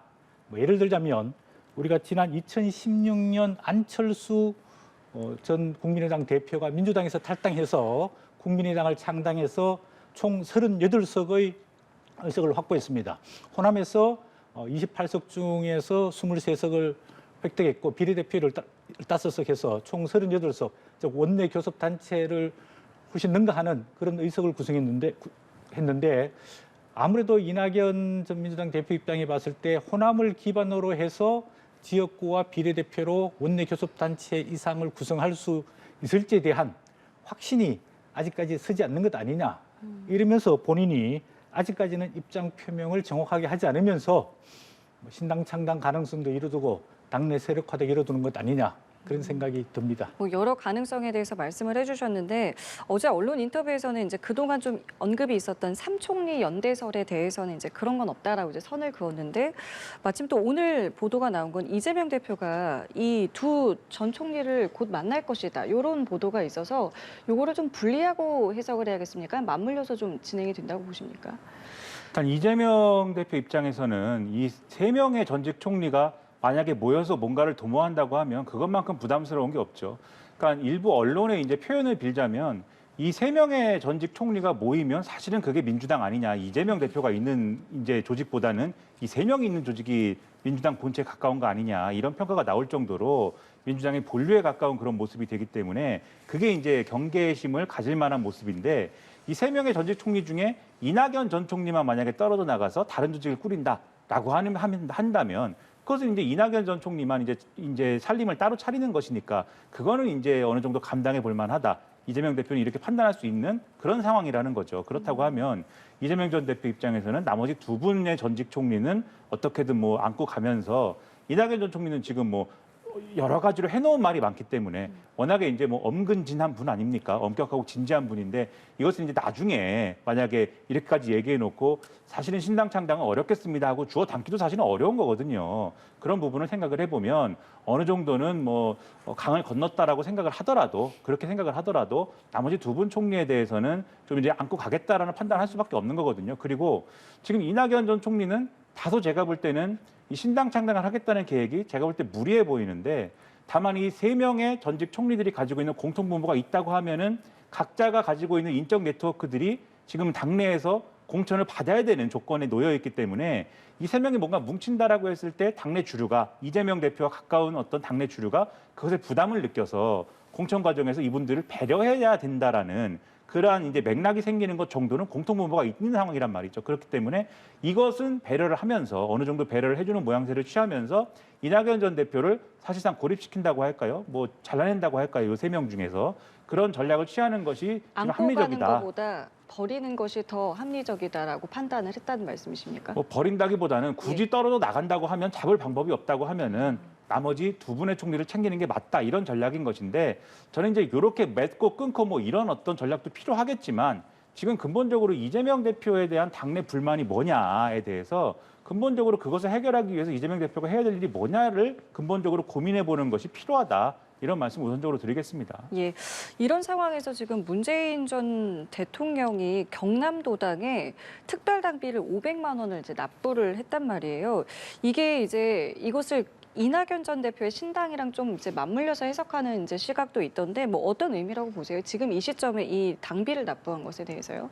예를 들자면 우리가 지난 2016년 안철수 전 국민의당 대표가 민주당에서 탈당해서 국민의당을 창당해서 총 38석의 의석을 확보했습니다. 호남에서 28석 중에서 23석을 획득했고 비례대표를 15석 해서 총 38석, 즉 원내 교섭단체를 훨씬 능가하는 그런 의석을 했는데 아무래도 이낙연 전 민주당 대표 입장에 봤을 때 호남을 기반으로 해서 지역구와 비례대표로 원내 교섭단체 이상을 구성할 수 있을지에 대한 확신이 아직까지 서지 않는 것 아니냐. 이러면서 본인이 아직까지는 입장 표명을 정확하게 하지 않으면서 신당 창당 가능성도 이뤄두고 당내 세력화도 이뤄두는 것 아니냐. 그런 생각이 듭니다. 여러 가능성에 대해서 말씀을 해주셨는데 어제 언론 인터뷰에서는 이제 그동안 좀 언급이 있었던 삼총리 연대설에 대해서는 이제 그런 건 없다라고 이제 선을 그었는데 마침 또 오늘 보도가 나온 건 이재명 대표가 이 두 전 총리를 곧 만날 것이다 이런 보도가 있어서 요거를 좀 분리하고 해석을 해야겠습니까? 맞물려서 좀 진행이 된다고 보십니까? 일단 이재명 대표 입장에서는 이 3명의 전직 총리가 만약에 모여서 뭔가를 도모한다고 하면 그것만큼 부담스러운 게 없죠. 그러니까 일부 언론에 이제 표현을 빌자면 이 3명의 전직 총리가 모이면 사실은 그게 민주당 아니냐. 이재명 대표가 있는 이제 조직보다는 이 3명이 있는 조직이 민주당 본체에 가까운 거 아니냐. 이런 평가가 나올 정도로 민주당의 본류에 가까운 그런 모습이 되기 때문에 그게 이제 경계심을 가질 만한 모습인데 이 3명의 전직 총리 중에 이낙연 전 총리만 만약에 떨어져 나가서 다른 조직을 꾸린다라고 한다면 그것은 이제 이낙연 전 총리만 이제 살림을 따로 차리는 것이니까 그거는 이제 어느 정도 감당해 볼 만하다 이재명 대표는 이렇게 판단할 수 있는 그런 상황이라는 거죠. 그렇다고 하면 이재명 전 대표 입장에서는 나머지 두 분의 전직 총리는 어떻게든 뭐 안고 가면서 이낙연 전 총리는 지금 뭐 여러 가지로 해놓은 말이 많기 때문에 워낙에 이제 뭐 엄근진한 분 아닙니까? 엄격하고 진지한 분인데 이것은 이제 나중에 만약에 이렇게까지 얘기해놓고 사실은 신당 창당은 어렵겠습니다 하고 주워 담기도 사실은 어려운 거거든요. 그런 부분을 생각을 해보면 어느 정도는 뭐 강을 건넜다라고 생각을 하더라도 그렇게 생각을 하더라도 나머지 두 분 총리에 대해서는 좀 이제 안고 가겠다라는 판단을 할 수밖에 없는 거거든요. 그리고 지금 이낙연 전 총리는 다소 제가 볼 때는 이 신당 창당을 하겠다는 계획이 제가 볼 때 무리해 보이는데 다만 이 세 명의 전직 총리들이 가지고 있는 공통분모가 있다고 하면은 각자가 가지고 있는 인적 네트워크들이 지금 당내에서 공천을 받아야 되는 조건에 놓여 있기 때문에 이 세 명이 뭔가 뭉친다라고 했을 때 당내 주류가 이재명 대표와 가까운 어떤 당내 주류가 그것에 부담을 느껴서 공천 과정에서 이분들을 배려해야 된다라는 그러한 이제 맥락이 생기는 것 정도는 공통분모가 있는 상황이란 말이죠. 그렇기 때문에 이것은 배려를 하면서 어느 정도 배려를 해주는 모양새를 취하면서 이낙연 전 대표를 사실상 고립시킨다고 할까요? 뭐 잘라낸다고 할까요? 이 세 명 중에서 그런 전략을 취하는 것이 지금 안고 합리적이다. 가는 것보다 버리는 것이 더 합리적이다라고 판단을 했다는 말씀이십니까? 뭐 버린다기보다는 굳이 떨어져 나간다고 하면 잡을 방법이 없다고 하면은 나머지 두 분의 총리를 챙기는 게 맞다 이런 전략인 것인데 저는 이제 이렇게 맺고 끊고 뭐 이런 어떤 전략도 필요하겠지만 지금 근본적으로 이재명 대표에 대한 당내 불만이 뭐냐에 대해서 근본적으로 그것을 해결하기 위해서 이재명 대표가 해야 될 일이 뭐냐를 근본적으로 고민해 보는 것이 필요하다. 이런 말씀 우선적으로 드리겠습니다. 예, 이런 상황에서 지금 문재인 전 대통령이 경남도당에 특별당비를 500만 원을 이제 납부를 했단 말이에요. 이게 이제 이것을 이낙연 전 대표의 신당이랑 좀 이제 맞물려서 해석하는 이제 시각도 있던데 뭐 어떤 의미라고 보세요? 지금 이 시점에 이 당비를 납부한 것에 대해서요?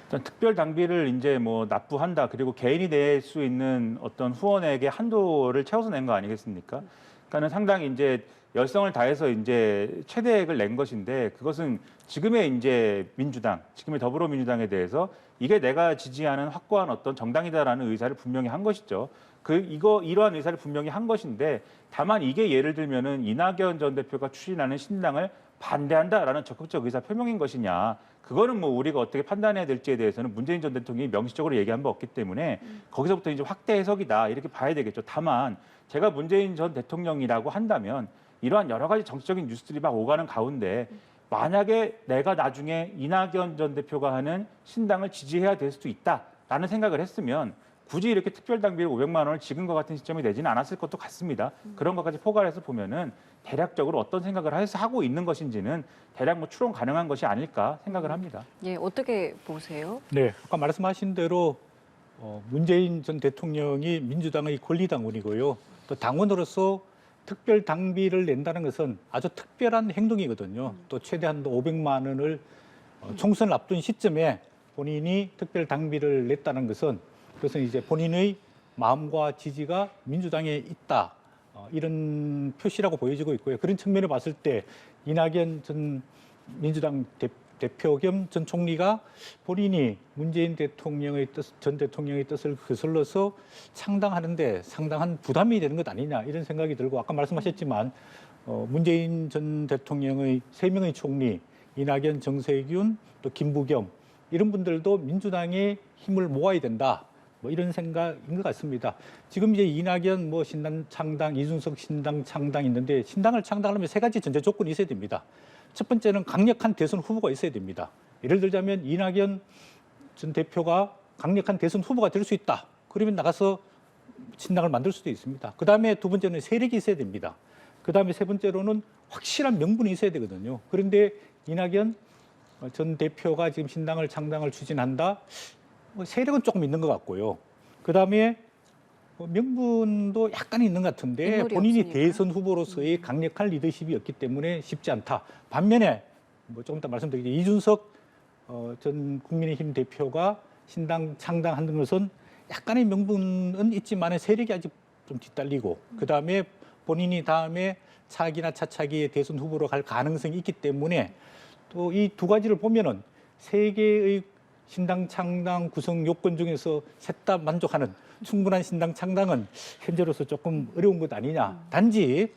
일단 특별 당비를 이제 뭐 납부한다. 그리고 개인이 낼 수 있는 어떤 후원액의 한도를 채워서 낸 거 아니겠습니까? 그러니까는 상당히 이제 열성을 다해서 이제 최대액을 낸 것인데 그것은 지금의 이제 민주당, 지금의 더불어민주당에 대해서 이게 내가 지지하는 확고한 어떤 정당이다라는 의사를 분명히 한 것이죠. 이러한 의사를 분명히 한 것인데 다만 이게 예를 들면은 이낙연 전 대표가 추진하는 신당을 반대한다라는 적극적 의사 표명인 것이냐. 그거는 뭐 우리가 어떻게 판단해야 될지에 대해서는 문재인 전 대통령이 명시적으로 얘기한 바 없기 때문에 거기서부터 이제 확대 해석이다 이렇게 봐야 되겠죠. 다만 제가 문재인 전 대통령이라고 한다면 이러한 여러 가지 정치적인 뉴스들이 막 오가는 가운데 만약에 내가 나중에 이낙연 전 대표가 하는 신당을 지지해야 될 수도 있다라는 생각을 했으면 굳이 이렇게 특별당비를 500만 원을 지금과 같은 시점에 내지는 않았을 것도 같습니다. 그런 것까지 포괄해서 보면은 대략적으로 어떤 생각을 하고 있는 것인지는 대략 뭐 추론 가능한 것이 아닐까 생각을 합니다. 예, 어떻게 보세요? 네, 아까 말씀하신 대로 문재인 전 대통령이 민주당의 권리당원이고요. 또 당원으로서 특별 당비를 낸다는 것은 아주 특별한 행동이거든요. 또 최대한도 500만 원을 총선을 앞둔 시점에 본인이 특별 당비를 냈다는 것은 그것은 이제 본인의 마음과 지지가 민주당에 있다. 이런 표시라고 보여지고 있고요. 그런 측면을 봤을 때 이낙연 전 민주당 대표 겸 전 총리가 본인이 문재인 전 대통령의 뜻을 거슬러서 창당하는데 상당한 부담이 되는 것 아니냐 이런 생각이 들고 아까 말씀하셨지만 문재인 전 대통령의 3명의 총리 이낙연, 정세균, 또 김부겸 이런 분들도 민주당의 힘을 모아야 된다. 뭐 이런 생각인 것 같습니다. 지금 이제 이낙연 뭐 신당 창당, 이준석 신당 창당 있는데 신당을 창당하려면 3가지 전제 조건이 있어야 됩니다. 첫 번째는 강력한 대선 후보가 있어야 됩니다. 예를 들자면 이낙연 전 대표가 강력한 대선 후보가 될 수 있다. 그러면 나가서 신당을 만들 수도 있습니다. 그다음에 두 번째는 세력이 있어야 됩니다. 그다음에 세 번째로는 확실한 명분이 있어야 되거든요. 그런데 이낙연 전 대표가 지금 신당을 창당을 추진한다. 세력은 조금 있는 것 같고요. 그다음에 명분도 약간 있는 것 같은데 본인이 없으니까. 대선 후보로서의 강력한 리더십이 없기 때문에 쉽지 않다. 반면에 뭐 조금 더 말씀드리겠습니다. 이준석 전 국민의힘 대표가 신당 창당하는 것은 약간의 명분은 있지만 세력이 아직 좀 뒤딸리고 그다음에 본인이 다음에 차기나 차차기의 대선 후보로 갈 가능성이 있기 때문에 또 이 두 가지를 보면은 세 개의 신당 창당 구성 요건 중에서 셋 다 만족하는 충분한 신당 창당은 현재로서 조금 어려운 것 아니냐. 단지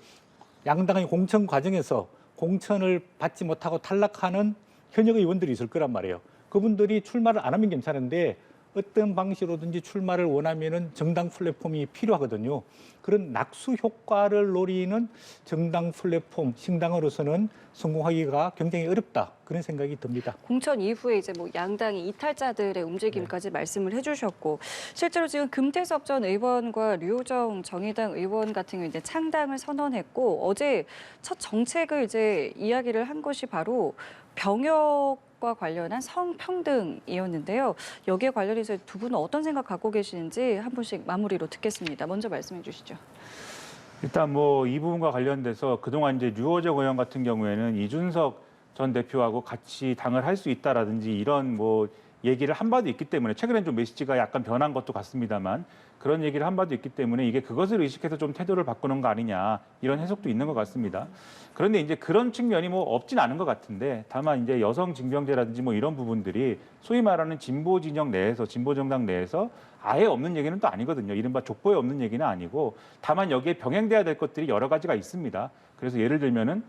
양당의 공천 과정에서 공천을 받지 못하고 탈락하는 현역 의원들이 있을 거란 말이에요. 그분들이 출마를 안 하면 괜찮은데 어떤 방식으로든지 출마를 원하면은 정당 플랫폼이 필요하거든요. 그런 낙수 효과를 노리는 정당 플랫폼, 신당으로서는 성공하기가 굉장히 어렵다. 그런 생각이 듭니다. 공천 이후에 이제 뭐 양당이 이탈자들의 움직임까지 말씀을 해주셨고 실제로 지금 금태섭 전 의원과 류호정 정의당 의원 같은 경우 이제 창당을 선언했고 어제 첫 정책을 이제 이야기를 한 것이 바로 병역과 관련한 성평등이었는데요. 여기에 관련해서 두 분은 어떤 생각 갖고 계시는지 한 분씩 마무리로 듣겠습니다. 먼저 말씀해 주시죠. 일단 뭐 이 부분과 관련돼서 그동안 이제 류호정 의원 같은 경우에는 이준석 전 대표하고 같이 당을 할 수 있다라든지 이런 뭐 얘기를 한 바도 있기 때문에 최근엔 좀 메시지가 약간 변한 것도 같습니다만 그런 얘기를 한 바도 있기 때문에 이게 그것을 의식해서 좀 태도를 바꾸는 거 아니냐 이런 해석도 있는 것 같습니다. 그런데 이제 그런 측면이 뭐 없진 않은 것 같은데 다만 이제 여성 징병제라든지 뭐 이런 부분들이 소위 말하는 진보 진영 내에서 진보 정당 내에서 아예 없는 얘기는 또 아니거든요. 이른바 족보에 없는 얘기는 아니고 다만 여기에 병행돼야 될 것들이 여러 가지가 있습니다. 그래서 예를 들면은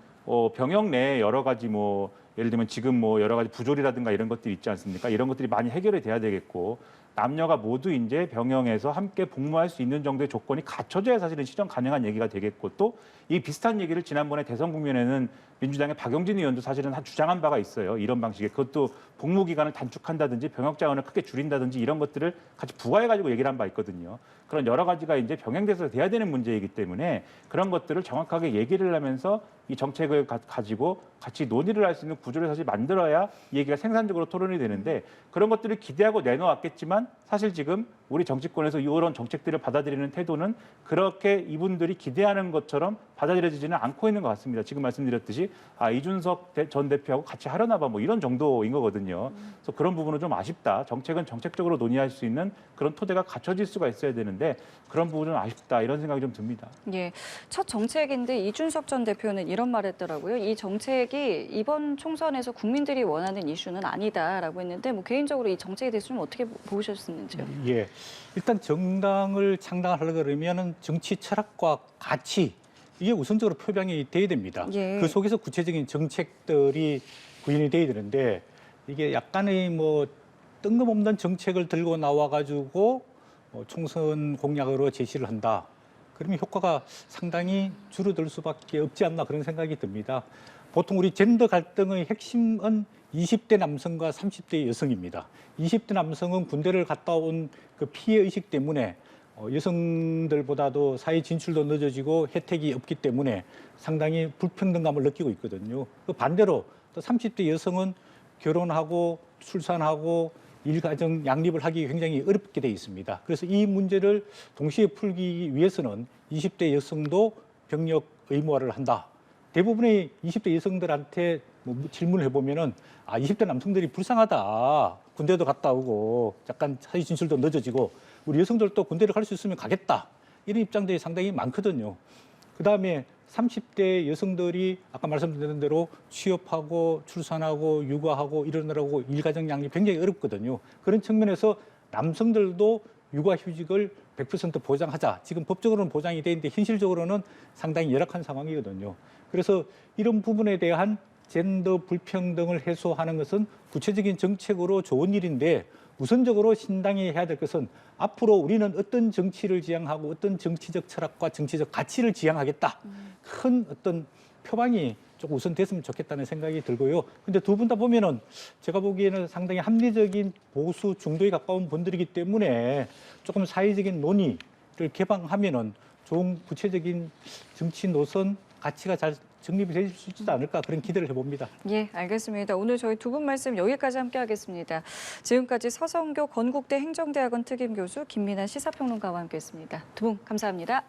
병역 내에 여러 가지 뭐 예를 들면 지금 뭐 여러 가지 부조리라든가 이런 것들이 있지 않습니까? 이런 것들이 많이 해결이 돼야 되겠고 남녀가 모두 이제 병영에서 함께 복무할 수 있는 정도의 조건이 갖춰져야 사실은 실현 가능한 얘기가 되겠고 또 이 비슷한 얘기를 지난번에 대선 국면에는 민주당의 박용진 의원도 사실은 주장한 바가 있어요. 이런 방식의 그것도 복무 기간을 단축한다든지 병역 자원을 크게 줄인다든지 이런 것들을 같이 부과해가지고 얘기를 한 바 있거든요. 그런 여러 가지가 이제 병행돼서 돼야 되는 문제이기 때문에 그런 것들을 정확하게 얘기를 하면서 이 정책을 가지고 같이 논의를 할 수 있는 구조를 사실 만들어야 이 얘기가 생산적으로 토론이 되는데 그런 것들을 기대하고 내놓았겠지만 사실 지금 우리 정치권에서 이런 정책들을 받아들이는 태도는 그렇게 이분들이 기대하는 것처럼 받아들여지지는 않고 있는 것 같습니다. 지금 말씀드렸듯이 이준석 전 대표하고 같이 하려나 봐 뭐 이런 정도인 거거든요. 그래서 그런 부분은 좀 아쉽다. 정책은 정책적으로 논의할 수 있는 그런 토대가 갖춰질 수가 있어야 되는데 그런 부분은 아쉽다. 이런 생각이 좀 듭니다. 예, 첫 정책인데 이준석 전 대표는 이런 말 했더라고요. 이 정책이 이번 총선에서 국민들이 원하는 이슈는 아니다라고 했는데 뭐 개인적으로 이 정책에 대해서 좀 어떻게 보셨는지요? 예, 일단 정당을 창당하려고 그러면 정치 철학과 가치 이게 우선적으로 표방이 돼야 됩니다. 예. 그 속에서 구체적인 정책들이 구현이 돼야 되는데 이게 약간의 뭐 뜬금없는 정책을 들고 나와가지고 총선 공약으로 제시를 한다. 그러면 효과가 상당히 줄어들 수밖에 없지 않나 그런 생각이 듭니다. 보통 우리 젠더 갈등의 핵심은 20대 남성과 30대 여성입니다. 20대 남성은 군대를 갔다 온 그 피해 의식 때문에 여성들보다도 사회 진출도 늦어지고 혜택이 없기 때문에 상당히 불평등감을 느끼고 있거든요. 그 반대로 또 30대 여성은 결혼하고 출산하고 일가정 양립을 하기 굉장히 어렵게 돼 있습니다. 그래서 이 문제를 동시에 풀기 위해서는 20대 여성도 병역 의무화를 한다. 대부분의 20대 여성들한테 뭐 질문을 해보면은 20대 남성들이 불쌍하다. 군대도 갔다 오고 약간 사회 진출도 늦어지고 우리 여성들도 군대를 갈 수 있으면 가겠다. 이런 입장들이 상당히 많거든요. 그다음에 30대 여성들이 아까 말씀드린 대로 취업하고 출산하고 육아하고 이러느라고 일가정 양립 굉장히 어렵거든요. 그런 측면에서 남성들도 육아휴직을 100% 보장하자. 지금 법적으로는 보장이 돼 있는데 현실적으로는 상당히 열악한 상황이거든요. 그래서 이런 부분에 대한 젠더 불평등을 해소하는 것은 구체적인 정책으로 좋은 일인데 우선적으로 신당이 해야 될 것은 앞으로 우리는 어떤 정치를 지향하고 어떤 정치적 철학과 정치적 가치를 지향하겠다. 큰 어떤 표방이 조금 우선됐으면 좋겠다는 생각이 들고요. 근데 두 분 다 보면은 제가 보기에는 상당히 합리적인 보수 중도에 가까운 분들이기 때문에 조금 사회적인 논의를 개방하면은 좋은 구체적인 정치 노선 가치가 잘 정립이 될 수 있지 않을까 그런 기대를 해봅니다. 예, 알겠습니다. 오늘 저희 두 분 말씀 여기까지 함께하겠습니다. 지금까지 서성교 건국대 행정대학원 특임교수 김민하 시사평론가와 함께했습니다. 두 분 감사합니다.